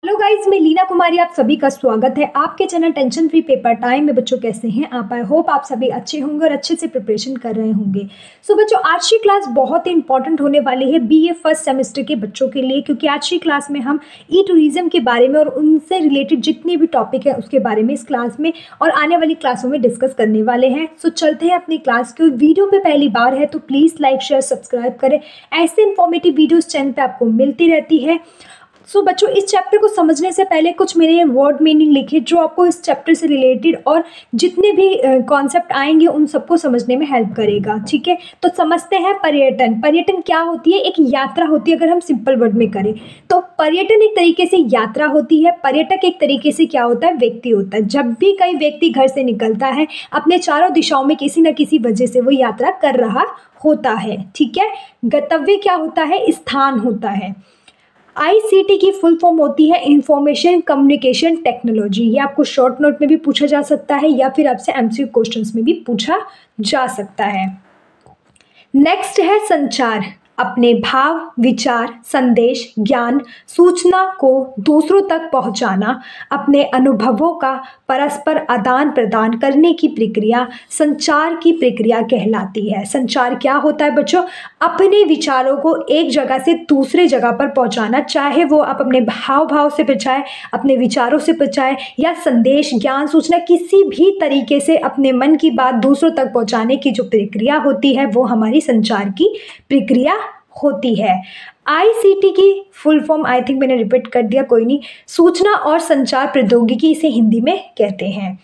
Hello guys, मैं लीना कुमारी आप सभी का स्वागत है आपके channel tension free paper time में। बच्चों कैसे हैं आप? आई होप आप सभी अच्छे होंगे और अच्छे से प्रिपरेशन कर रहे होंगे। सो बच्चों, आज की क्लास बहुत ही इंपॉर्टेंट होने वाली है बीए फर्स्ट सेमेस्टर के बच्चों के लिए, क्योंकि आज की क्लास में हम ई टूरिज्म के बारे में और उनसे रिलेटेड जितने भी टॉपिक है उसके बारे में इस क्लास में और आने वाली क्लासों में डिस्कस करने वाले हैं। सो चलते हैं अपनी क्लास की। वीडियो पे पहली बार है तो प्लीज़ लाइक शेयर सब्सक्राइब करें। ऐसे इन्फॉर्मेटिव वीडियोज़ चैनल पर आपको मिलती रहती है। सो बच्चों, इस चैप्टर को समझने से पहले कुछ मेरे वर्ड मीनिंग लिखे जो आपको इस चैप्टर से रिलेटेड और जितने भी कॉन्सेप्ट आएंगे उन सबको समझने में हेल्प करेगा। ठीक है, तो समझते हैं पर्यटन। पर्यटन क्या होती है? एक यात्रा होती है। अगर हम सिंपल वर्ड में करें तो पर्यटन एक तरीके से यात्रा होती है। पर्यटक एक तरीके से क्या होता है? व्यक्ति होता है। जब भी कोई व्यक्ति घर से निकलता है अपने चारों दिशाओं में किसी न किसी वजह से वो यात्रा कर रहा होता है। ठीक है, गंतव्य क्या होता है? स्थान होता है। आईसीटी की फुल फॉर्म होती है इंफॉर्मेशन कम्युनिकेशन टेक्नोलॉजी। ये आपको शॉर्ट नोट में भी पूछा जा सकता है या फिर आपसे एमसीक्यू क्वेश्चंस में भी पूछा जा सकता है। नेक्स्ट है संचार। अपने भाव, विचार, संदेश, ज्ञान, सूचना को दूसरों तक पहुंचाना, अपने अनुभवों का परस्पर आदान प्रदान करने की प्रक्रिया संचार की प्रक्रिया कहलाती है। संचार क्या होता है बच्चों? अपने विचारों को एक जगह से दूसरे जगह पर पहुंचाना, चाहे वो आप अपने भाव से पहुंचाए, अपने विचारों से पहुंचाए या संदेश, ज्ञान, सूचना, किसी भी तरीके से अपने मन की बात दूसरों तक पहुंचाने की जो प्रक्रिया होती है वो हमारी संचार की प्रक्रिया होती है। आईसीटी की फुल फॉर्म आई थिंक मैंने रिपीट कर दिया, कोई नहीं, सूचना और संचार प्रौद्योगिकी इसे हिंदी में कहते हैं।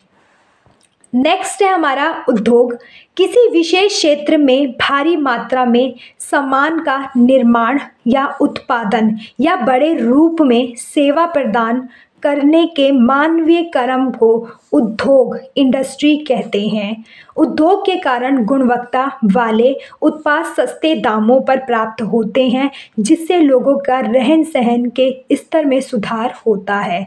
नेक्स्ट है हमारा उद्योग। किसी विशेष क्षेत्र में भारी मात्रा में सामान का निर्माण या उत्पादन या बड़े रूप में सेवा प्रदान करने के मानवीय कर्म को उद्योग इंडस्ट्री कहते हैं। उद्योग के कारण गुणवत्ता वाले उत्पाद सस्ते दामों पर प्राप्त होते हैं, जिससे लोगों का रहन सहन के स्तर में सुधार होता है।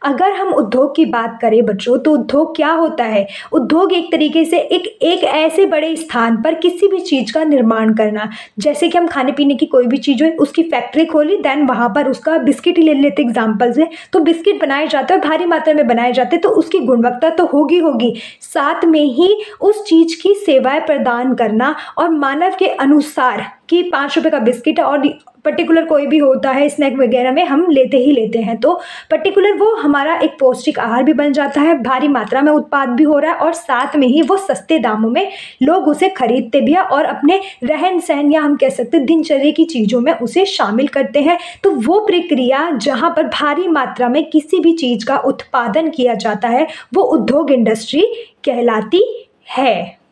अगर हम उद्योग की बात करें बच्चों तो उद्योग क्या होता है? उद्योग एक तरीके से एक ऐसे बड़े स्थान पर किसी भी चीज़ का निर्माण करना, जैसे कि हम खाने पीने की कोई भी चीज़ हो उसकी फैक्ट्री खोली, देन वहाँ पर उसका बिस्किट ही ले लेते एग्जाम्पल्स है, तो बिस्किट बनाए जाते हैं, भारी मात्रा में बनाए जाते हैं, तो उसकी गुणवत्ता तो होगी, साथ में ही उस चीज़ की सेवाएं प्रदान करना और मानव के अनुसार कि 5 रुपये का बिस्किट है और पर्टिकुलर कोई भी होता है स्नैक वगैरह में हम लेते हैं, तो पर्टिकुलर वो हमारा एक पौष्टिक आहार भी बन जाता है, भारी मात्रा में उत्पाद भी हो रहा है और साथ में ही वो सस्ते दामों में लोग उसे खरीदते भी हैं और अपने रहन सहन या हम कह सकते हैं दिनचर्या की चीज़ों में उसे शामिल करते हैं। तो वो प्रक्रिया जहाँ पर भारी मात्रा में किसी भी चीज़ का उत्पादन किया जाता है वो उद्योग इंडस्ट्री कहलाती है।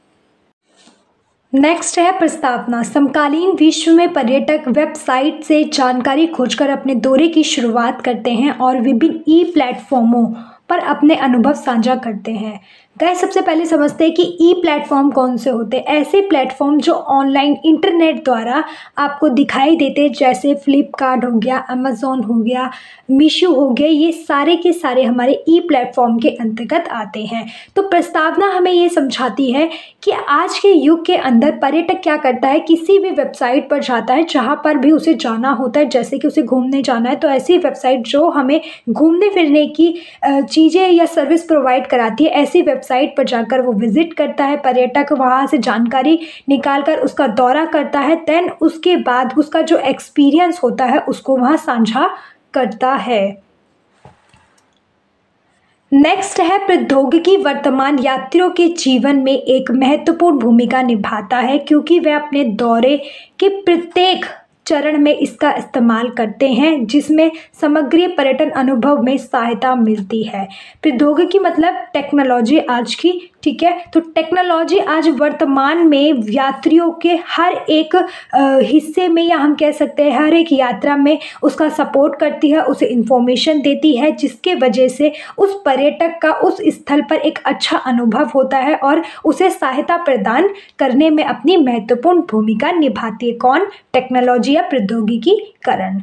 नेक्स्ट है प्रस्तावना। समकालीन विश्व में पर्यटक वेबसाइट से जानकारी खोजकर अपने दौरे की शुरुआत करते हैं और विभिन्न ई प्लेटफॉर्मों पर अपने अनुभव साझा करते हैं। गाइस, सबसे पहले समझते हैं कि ई प्लेटफॉर्म कौन से होते हैं। ऐसे प्लेटफॉर्म जो ऑनलाइन इंटरनेट द्वारा आपको दिखाई देते हैं, जैसे फ्लिपकार्ट हो गया, अमेज़ॉन हो गया, मीशो हो गया, ये सारे के सारे हमारे ई प्लेटफॉर्म के अंतर्गत आते हैं। तो प्रस्तावना हमें ये समझाती है कि आज के युग के अंदर पर्यटक क्या करता है, किसी भी वेबसाइट पर जाता है जहाँ पर भी उसे जाना होता है, जैसे कि उसे घूमने जाना है तो ऐसी वेबसाइट जो हमें घूमने फिरने की चीज़ें या सर्विस प्रोवाइड कराती है, ऐसी वेबसाइट पर जाकर वो विजिट करता है। पर्यटक वहाँ से जानकारी निकालकर उसका दौरा करता है, देन उसके बाद उसका जो एक्सपीरियंस होता है उसको वहाँ साझा करता है। नेक्स्ट है प्रौद्योगिकी वर्तमान यात्रियों के जीवन में एक महत्वपूर्ण भूमिका निभाता है, क्योंकि वे अपने दौरे के प्रत्येक चरण में इसका इस्तेमाल करते हैं, जिसमें समग्र पर्यटन अनुभव में सहायता मिलती है। प्रौद्योगिकी मतलब टेक्नोलॉजी आज की, ठीक है, तो टेक्नोलॉजी आज वर्तमान में यात्रियों के हर एक हिस्से में या हम कह सकते हैं हर एक यात्रा में उसका सपोर्ट करती है, उसे इंफॉर्मेशन देती है, जिसके वजह से उस पर्यटक का उस स्थल पर एक अच्छा अनुभव होता है और उसे सहायता प्रदान करने में अपनी महत्वपूर्ण भूमिका निभाती है। कौन? टेक्नोलॉजी या प्रौद्योगिकीकरण।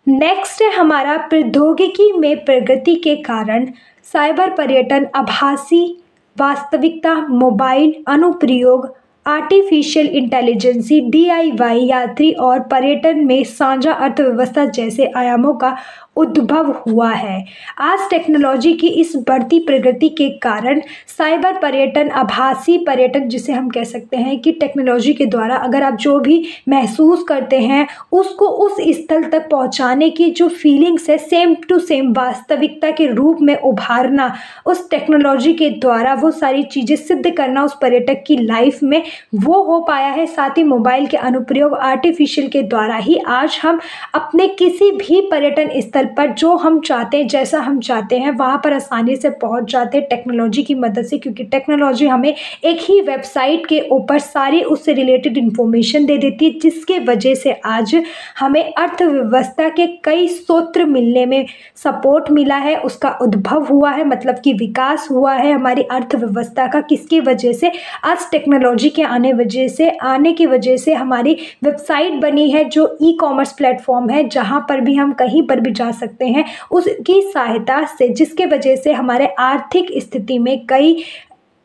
नेक्स्ट है हमारा प्रौद्योगिकी में प्रगति के कारण साइबर पर्यटन, आभासी वास्तविकता, मोबाइल अनुप्रयोग, आर्टिफिशियल इंटेलिजेंसी, डीआईवाई, यात्री और पर्यटन में साझा अर्थव्यवस्था जैसे आयामों का उद्भव हुआ है। आज टेक्नोलॉजी की इस बढ़ती प्रगति के कारण साइबर पर्यटन, आभासी पर्यटन जिसे हम कह सकते हैं कि टेक्नोलॉजी के द्वारा अगर आप जो भी महसूस करते हैं उसको उस स्थल तक पहुंचाने की जो फीलिंग्स है, सेम टू सेम वास्तविकता के रूप में उभारना, उस टेक्नोलॉजी के द्वारा वो सारी चीज़ें सिद्ध करना उस पर्यटक की लाइफ में, वो हो पाया है। साथ ही मोबाइल के अनुप्रयोग आर्टिफिशियल के द्वारा ही आज हम अपने किसी भी पर्यटन स्थल पर जो हम चाहते हैं, जैसा हम चाहते हैं वहाँ पर आसानी से पहुँच जाते हैं टेक्नोलॉजी की मदद से, क्योंकि टेक्नोलॉजी हमें एक ही वेबसाइट के ऊपर सारी उससे रिलेटेड इंफॉर्मेशन दे देती है, जिसके वजह से आज हमें अर्थव्यवस्था के कई सूत्र मिलने में सपोर्ट मिला है, उसका उद्भव हुआ है, मतलब कि विकास हुआ है हमारी अर्थव्यवस्था का। किसकी वजह से? आज टेक्नोलॉजी के आने की वजह से हमारी वेबसाइट बनी है जो ई कॉमर्स प्लेटफॉर्म है, जहाँ पर भी हम कहीं पर भी जा सकते हैं उसकी सहायता से, जिसके वजह से हमारे आर्थिक स्थिति में कई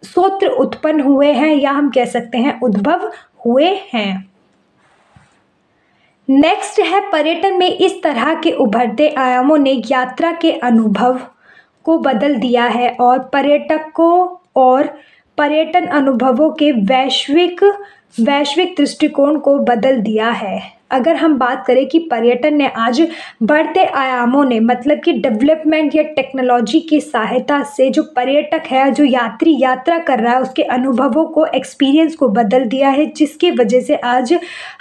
सूत्र उत्पन्न हुए हैं या हम कह सकते हैं उद्भव हुए हैं। नेक्स्ट है पर्यटन में इस तरह के उभरते आयामों ने यात्रा के अनुभव को बदल दिया है और पर्यटकों और पर्यटन अनुभवों के वैश्विक दृष्टिकोण को बदल दिया है। अगर हम बात करें कि पर्यटन ने आज बढ़ते आयामों ने, मतलब कि डेवलपमेंट या टेक्नोलॉजी की सहायता से जो पर्यटक है, जो यात्री यात्रा कर रहा है, उसके अनुभवों को, एक्सपीरियंस को बदल दिया है, जिसकी वजह से आज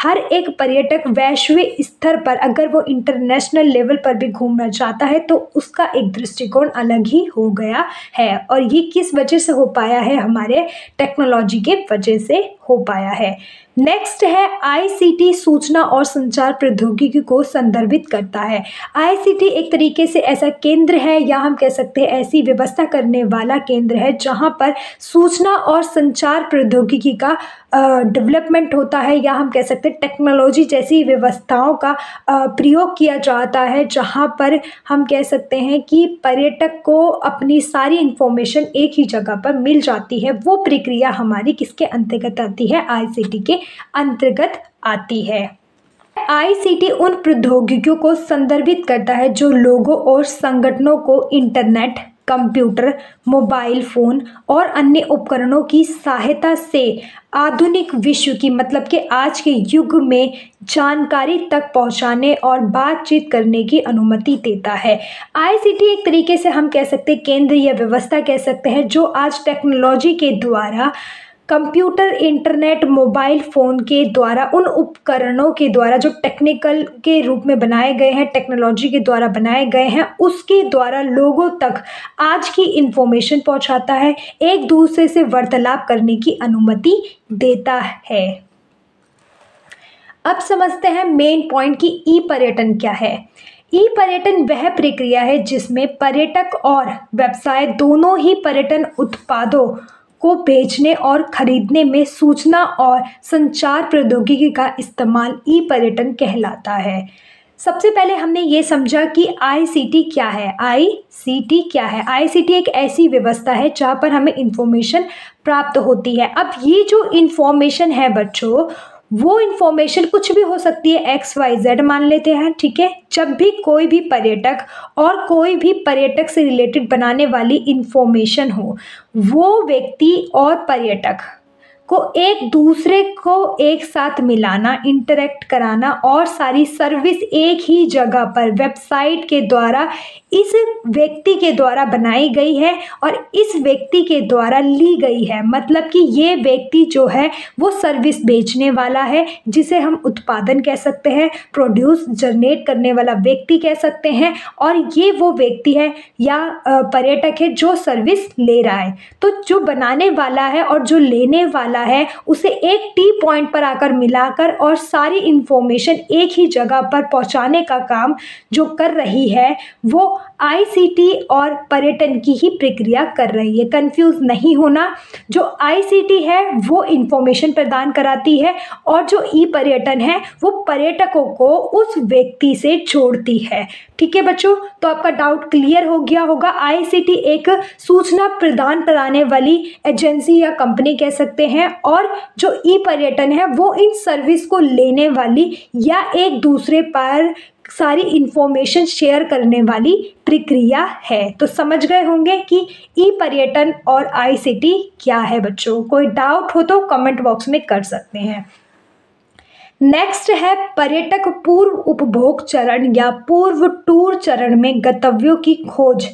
हर एक पर्यटक वैश्विक स्तर पर, अगर वो इंटरनेशनल लेवल पर भी घूमना चाहता है तो उसका एक दृष्टिकोण अलग ही हो गया है। और ये किस वजह से हो पाया है? हमारे टेक्नोलॉजी के वजह से हो पाया है। नेक्स्ट है आईसीटी, सूचना और संचार प्रौद्योगिकी को संदर्भित करता है। आईसीटी एक तरीके से ऐसा केंद्र है या हम कह सकते हैं ऐसी व्यवस्था करने वाला केंद्र है जहां पर सूचना और संचार प्रौद्योगिकी का डेवलपमेंट होता है, या हम कह सकते हैं टेक्नोलॉजी जैसी व्यवस्थाओं का प्रयोग किया जाता है, जहां पर हम कह सकते हैं कि पर्यटक को अपनी सारी इंफॉर्मेशन एक ही जगह पर मिल जाती है। वो प्रक्रिया हमारी किसके अंतर्गत आती है? आईसीटी के अंतर्गत आती है। आईसीटी उन प्रौद्योगिकियों को संदर्भित करता है जो लोगों और संगठनों को इंटरनेट, कंप्यूटर, मोबाइल फ़ोन और अन्य उपकरणों की सहायता से आधुनिक विश्व की, मतलब कि आज के युग में जानकारी तक पहुंचाने और बातचीत करने की अनुमति देता है। आईसीटी एक तरीके से हम कह सकते हैं केंद्र या व्यवस्था कह सकते हैं जो आज टेक्नोलॉजी के द्वारा, कंप्यूटर, इंटरनेट, मोबाइल फ़ोन के द्वारा, उन उपकरणों के द्वारा जो टेक्निकल के रूप में बनाए गए हैं, टेक्नोलॉजी के द्वारा बनाए गए हैं, उसके द्वारा लोगों तक आज की इंफॉर्मेशन पहुंचाता है, एक दूसरे से वार्तालाप करने की अनुमति देता है। अब समझते हैं मेन पॉइंट कि ई पर्यटन क्या है। ई पर्यटन वह प्रक्रिया है जिसमें पर्यटक और व्यवसाय दोनों ही पर्यटन उत्पादों को बेचने और खरीदने में सूचना और संचार प्रौद्योगिकी का इस्तेमाल ई पर्यटन कहलाता है। सबसे पहले हमने ये समझा कि आईसीटी क्या है। आईसीटी क्या है? आईसीटी एक ऐसी व्यवस्था है जहाँ पर हमें इंफॉर्मेशन प्राप्त होती है। अब ये जो इंफॉर्मेशन है बच्चों, वो इन्फॉर्मेशन कुछ भी हो सकती है, XYZ मान लेते हैं, ठीक है। जब भी कोई भी पर्यटक और कोई भी पर्यटक से रिलेटेड बनाने वाली इन्फॉर्मेशन हो, वो व्यक्ति और पर्यटक को एक दूसरे को एक साथ मिलाना, इंटरेक्ट कराना और सारी सर्विस एक ही जगह पर वेबसाइट के द्वारा इस व्यक्ति के द्वारा बनाई गई है और इस व्यक्ति के द्वारा ली गई है। मतलब कि ये व्यक्ति जो है वो सर्विस बेचने वाला है, जिसे हम उत्पादन कह सकते हैं, प्रोड्यूस जनरेट करने वाला व्यक्ति कह सकते हैं, और ये वो व्यक्ति है या पर्यटक है जो सर्विस ले रहा है। तो जो बनाने वाला है और जो लेने वाला है उसे एक टी पॉइंट पर आकर मिलाकर और सारी इंफॉर्मेशन एक ही जगह पर पहुंचाने का काम जो कर रही है वो आईसीटी और पर्यटन की ही प्रक्रिया कर रही है। कंफ्यूज नहीं होना, जो आईसीटी है वो इंफॉर्मेशन प्रदान कराती है और जो ई पर्यटन है वो पर्यटकों को उस व्यक्ति से जोड़ती है। ठीक है बच्चों, तो आपका डाउट क्लियर हो गया होगा। आईसीटी एक सूचना प्रदान कराने वाली एजेंसी या कंपनी कह सकते हैं हैं और जो ई पर्यटन है वो इन सर्विस को लेने वाली या एक दूसरे पर सारी इंफॉर्मेशन शेयर करने वाली प्रक्रिया है। तो समझ गए होंगे कि ई पर्यटन और आईसीटी क्या है बच्चों। कोई डाउट हो तो कमेंट बॉक्स में कर सकते हैं। नेक्स्ट है पर्यटक पूर्व उपभोग चरण या पूर्व टूर चरण में गंतव्यों की खोज,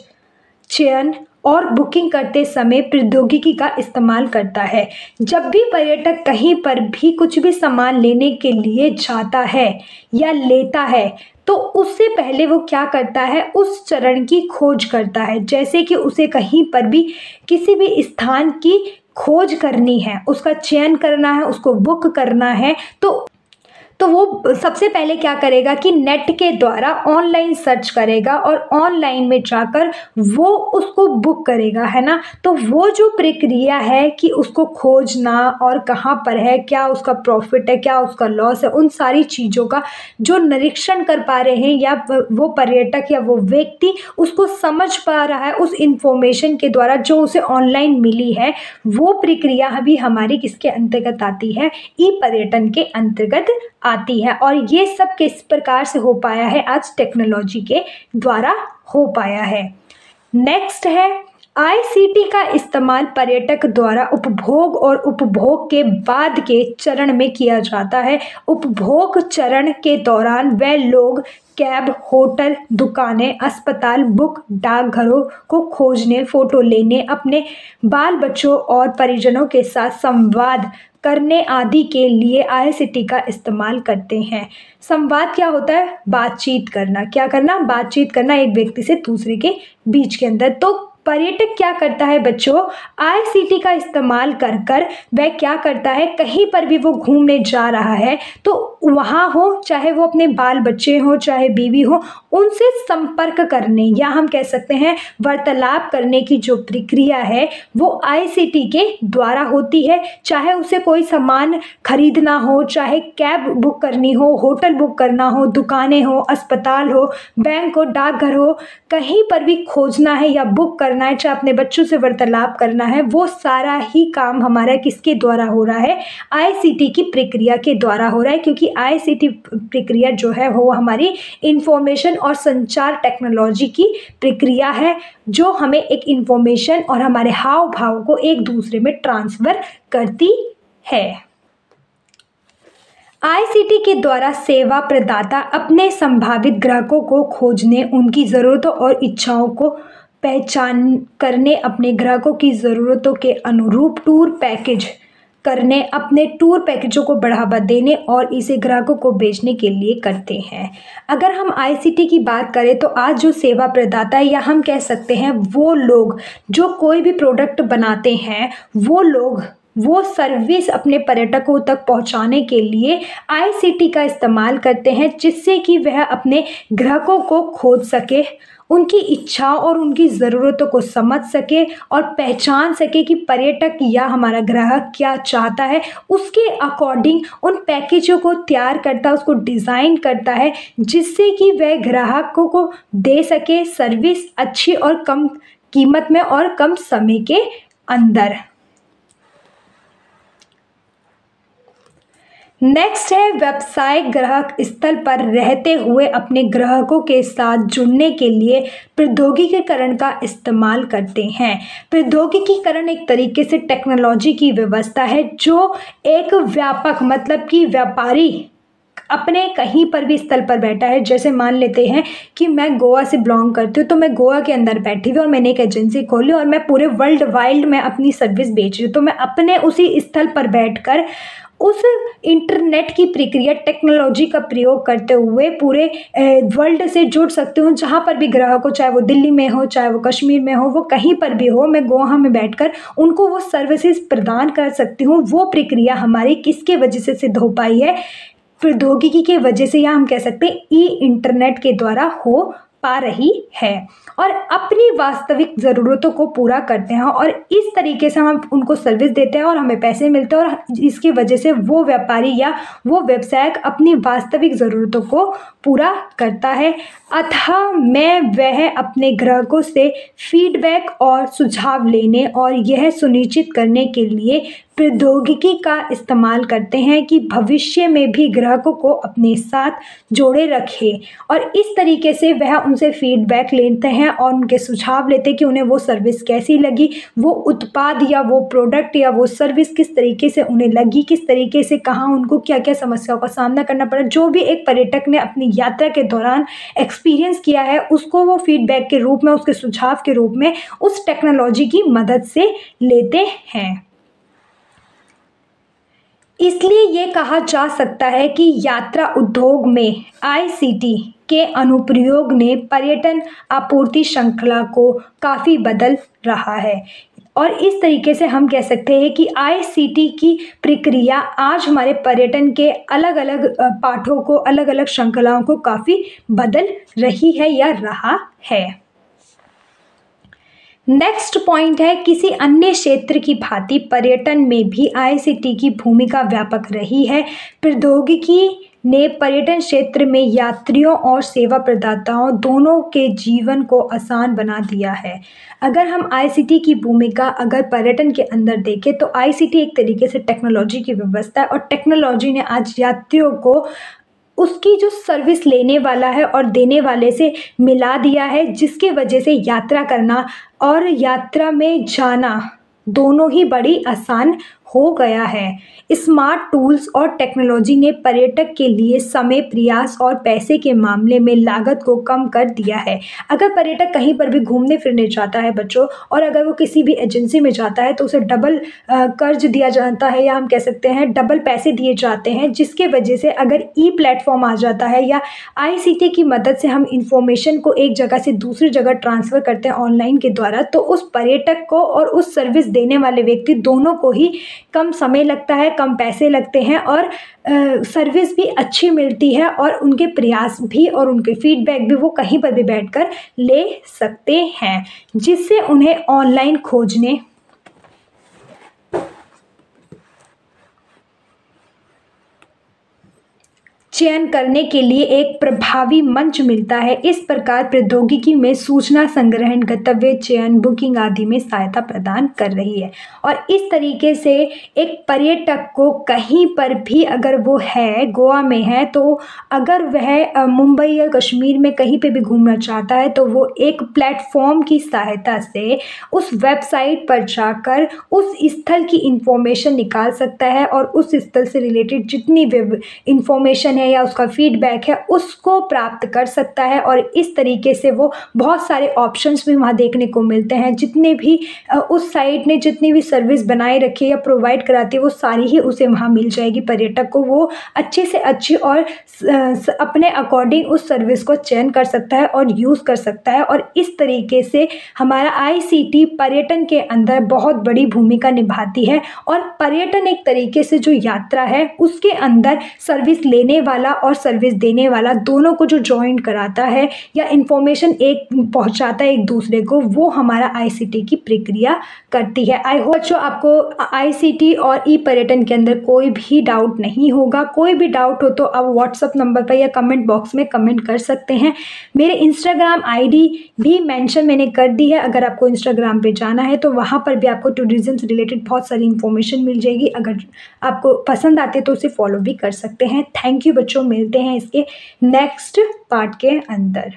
चयन और बुकिंग करते समय प्रौद्योगिकी का इस्तेमाल करता है। जब भी पर्यटक कहीं पर भी कुछ भी सामान लेने के लिए जाता है या लेता है तो उससे पहले वो क्या करता है, उस चरण की खोज करता है। जैसे कि उसे कहीं पर भी किसी भी स्थान की खोज करनी है, उसका चयन करना है, उसको बुक करना है, तो वो सबसे पहले क्या करेगा कि नेट के द्वारा ऑनलाइन सर्च करेगा और ऑनलाइन में जाकर वो उसको बुक करेगा, है ना। तो वो जो प्रक्रिया है कि उसको खोजना और कहाँ पर है, क्या उसका प्रॉफिट है, क्या उसका लॉस है, उन सारी चीज़ों का जो निरीक्षण कर पा रहे हैं या वो पर्यटक या वो व्यक्ति उसको समझ पा रहा है उस इंफॉर्मेशन के द्वारा जो उसे ऑनलाइन मिली है, वो प्रक्रिया भी हमारी किसके अंतर्गत आती है, ई पर्यटन के अंतर्गत आती है। और ये सब किस प्रकार से हो पाया है, आज टेक्नोलॉजी के द्वारा हो पाया है। नेक्स्ट है आईसीटी का इस्तेमाल पर्यटक द्वारा उपभोग और उपभोग के बाद के चरण में किया जाता है। उपभोग चरण के दौरान वह लोग कैब, होटल, दुकानें, अस्पताल, बुक, डाकघरों को खोजने, फोटो लेने, अपने बाल बच्चों और परिजनों के साथ संवाद करने आदि के लिए आईसीटी का इस्तेमाल करते हैं। संवाद क्या होता है, बातचीत करना। क्या करना, बातचीत करना एक व्यक्ति से दूसरे के बीच के अंदर। तो पर्यटक क्या करता है बच्चों, आईसीटी का इस्तेमाल कर कर वह क्या करता है, कहीं पर भी वो घूमने जा रहा है तो वहाँ हो, चाहे वो अपने बाल बच्चे हो, चाहे बीवी हो, उनसे संपर्क करने या हम कह सकते हैं वार्तालाप करने की जो प्रक्रिया है वो आईसीटी के द्वारा होती है। चाहे उसे कोई सामान खरीदना हो, चाहे कैब बुक करनी हो, होटल बुक करना हो, दुकानें हो, अस्पताल हो, बैंक हो, डाकघर हो, कहीं पर भी खोजना है या बुक करना है, चाहे अपने बच्चों से वार्तालाप करना है, वो सारा ही काम हमारा किसके द्वारा हो रहा है, आईसीटी की प्रक्रिया के द्वारा हो रहा है। क्योंकि आईसीटी प्रक्रिया जो है वो हमारी इंफॉर्मेशन और संचार टेक्नोलॉजी की प्रक्रिया है जो हमें एक इंफॉर्मेशन और हमारे हाव भाव को एक दूसरे में ट्रांसफर करती है। आईसीटी के द्वारा सेवा प्रदाता अपने संभावित ग्राहकों को खोजने, उनकी ज़रूरतों और इच्छाओं को पहचान करने, अपने ग्राहकों की ज़रूरतों के अनुरूप टूर पैकेज करने, अपने टूर पैकेजों को बढ़ावा देने और इसे ग्राहकों को बेचने के लिए करते हैं। अगर हम आईसीटी की बात करें तो आज जो सेवा प्रदाता है या हम कह सकते हैं वो लोग जो कोई भी प्रोडक्ट बनाते हैं, वो लोग वो सर्विस अपने पर्यटकों तक पहुंचाने के लिए आईसीटी का इस्तेमाल करते हैं, जिससे कि वह अपने ग्राहकों को खोज सके, उनकी इच्छाओं और उनकी ज़रूरतों को समझ सके और पहचान सके कि पर्यटक या हमारा ग्राहक क्या चाहता है, उसके अकॉर्डिंग उन पैकेजों को तैयार करता है, उसको डिज़ाइन करता है, जिससे कि वह ग्राहकों को दे सके सर्विस अच्छी और कम कीमत में और कम समय के अंदर। नेक्स्ट है व्यवसाय ग्राहक स्थल पर रहते हुए अपने ग्राहकों के साथ जुड़ने के लिए प्रौद्योगिकीकरण का इस्तेमाल करते हैं। प्रौद्योगिकीकरण एक तरीके से टेक्नोलॉजी की व्यवस्था है जो एक व्यापक मतलब कि व्यापारी अपने कहीं पर भी स्थल पर बैठा है। जैसे मान लेते हैं कि मैं गोवा से बिलोंग करती हूँ, तो मैं गोवा के अंदर बैठी हुई और मैंने एक एजेंसी खोली और मैं पूरे वर्ल्ड वाइड में अपनी सर्विस बेच रही हूँ। तो मैं अपने उसी स्थल पर बैठकर उस इंटरनेट की प्रक्रिया टेक्नोलॉजी का प्रयोग करते हुए पूरे वर्ल्ड से जुड़ सकती हूँ। जहाँ पर भी ग्राहक हो, चाहे वो दिल्ली में हो, चाहे वो कश्मीर में हो, वो कहीं पर भी हो, मैं गोवा में बैठकर उनको वो सर्विसेज प्रदान कर सकती हूँ। वो प्रक्रिया हमारी किसके वजह से सिद्ध हो पाई है, प्रौद्योगिकी के वजह से, या हम कह सकते हैं ई इंटरनेट के द्वारा हो पा रही है और अपनी वास्तविक ज़रूरतों को पूरा करते हैं और इस तरीके से हम उनको सर्विस देते हैं और हमें पैसे मिलते हैं और इसकी वजह से वो व्यापारी या वो व्यवसायक अपनी वास्तविक ज़रूरतों को पूरा करता है, अतः मैं वह अपने ग्राहकों से फीडबैक और सुझाव लेने और यह सुनिश्चित करने के लिए प्रौद्योगिकी का इस्तेमाल करते हैं कि भविष्य में भी ग्राहकों को अपने साथ जोड़े रखें। और इस तरीके से वह उनसे फीडबैक लेते हैं और उनके सुझाव लेते हैं कि उन्हें वो सर्विस कैसी लगी, वो उत्पाद या वो प्रोडक्ट या वो सर्विस किस तरीके से उन्हें लगी, किस तरीके से कहाँ उनको क्या क्या समस्याओं का सामना करना पड़ा। जो भी एक पर्यटक ने अपनी यात्रा के दौरान एक्सपीरियंस किया है उसको वो फीडबैक के रूप में, उसके सुझाव के रूप में उस टेक्नोलॉजी की मदद से लेते हैं। इसलिए ये कहा जा सकता है कि यात्रा उद्योग में आईसीटी के अनुप्रयोग ने पर्यटन आपूर्ति श्रृंखला को काफ़ी बदल रहा है। और इस तरीके से हम कह सकते हैं कि आईसीटी की प्रक्रिया आज हमारे पर्यटन के अलग अलग पाठों को, अलग अलग श्रृंखलाओं को काफ़ी बदल रही है या रहा है। नेक्स्ट पॉइंट है, किसी अन्य क्षेत्र की भांति पर्यटन में भी आईसीटी की भूमिका व्यापक रही है। प्रौद्योगिकी ने पर्यटन क्षेत्र में यात्रियों और सेवा प्रदाताओं दोनों के जीवन को आसान बना दिया है। अगर हम आईसीटी की भूमिका अगर पर्यटन के अंदर देखें तो आईसीटी एक तरीके से टेक्नोलॉजी की व्यवस्था है और टेक्नोलॉजी ने आज यात्रियों को उसकी जो सर्विस लेने वाला है और देने वाले से मिला दिया है, जिसकी वजह से यात्रा करना और यात्रा में जाना दोनों ही बड़ी आसान हो गया है। स्मार्ट टूल्स और टेक्नोलॉजी ने पर्यटक के लिए समय, प्रयास और पैसे के मामले में लागत को कम कर दिया है। अगर पर्यटक कहीं पर भी घूमने फिरने जाता है बच्चों, और अगर वो किसी भी एजेंसी में जाता है तो उसे डबल कर्ज दिया जाता है, या हम कह सकते हैं डबल पैसे दिए जाते हैं, जिसके वजह से अगर ई प्लेटफॉर्म आ जाता है या आईसीटी की मदद से हम इंफॉर्मेशन को एक जगह से दूसरी जगह ट्रांसफ़र करते हैं ऑनलाइन के द्वारा, तो उस पर्यटक को और उस सर्विस देने वाले व्यक्ति दोनों को ही कम समय लगता है, कम पैसे लगते हैं और सर्विस भी अच्छी मिलती है और उनके प्रयास भी और उनके फीडबैक भी वो कहीं पर भी बैठकर ले सकते हैं, जिससे उन्हें ऑनलाइन खोजने चयन करने के लिए एक प्रभावी मंच मिलता है। इस प्रकार प्रौद्योगिकी में सूचना संग्रहण, गंतव्य चयन, बुकिंग आदि में सहायता प्रदान कर रही है। और इस तरीके से एक पर्यटक को कहीं पर भी अगर वो है, गोवा में है, तो अगर वह मुंबई या कश्मीर में कहीं पे भी घूमना चाहता है तो वो एक प्लेटफॉर्म की सहायता से उस वेबसाइट पर जाकर उस स्थल की इंफॉर्मेशन निकाल सकता है और उस स्थल से रिलेटेड जितनी भी इंफॉर्मेशन है या उसका फीडबैक है उसको प्राप्त कर सकता है। और इस तरीके से वो बहुत सारे ऑप्शंस भी वहाँ देखने को मिलते हैं। जितने भी उस साइट ने जितनी भी सर्विस बनाए रखी है या प्रोवाइड कराती है वो सारी ही उसे वहाँ मिल जाएगी। पर्यटक को वो अच्छे से अच्छी और अपने अकॉर्डिंग उस सर्विस को चयन कर सकता है और यूज़ कर सकता है। और इस तरीके से हमारा आईसीटी पर्यटन के अंदर बहुत बड़ी भूमिका निभाती है। और पर्यटन एक तरीके से जो यात्रा है उसके अंदर सर्विस लेने वाला और सर्विस देने वाला दोनों को जो ज्वाइन कराता है या इंफॉर्मेशन एक पहुंचाता है एक दूसरे को, वो हमारा आईसीटी की प्रक्रिया करती है। आई होप बच्चों आपको आईसीटी और ई पर्यटन के अंदर कोई भी डाउट नहीं होगा। कोई भी डाउट हो तो आप व्हाट्सएप नंबर पर या कमेंट बॉक्स में कमेंट कर सकते हैं। मेरे इंस्टाग्राम आईडी भी मेंशन मैंने कर दी है। अगर आपको इंस्टाग्राम पे जाना है तो वहाँ पर भी आपको टूरिज्म से रिलेटेड बहुत सारी इंफॉर्मेशन मिल जाएगी। अगर आपको पसंद आते तो उसे फॉलो भी कर सकते हैं। थैंक यू बच्चों, मिलते हैं इसके नेक्स्ट पार्ट के अंदर।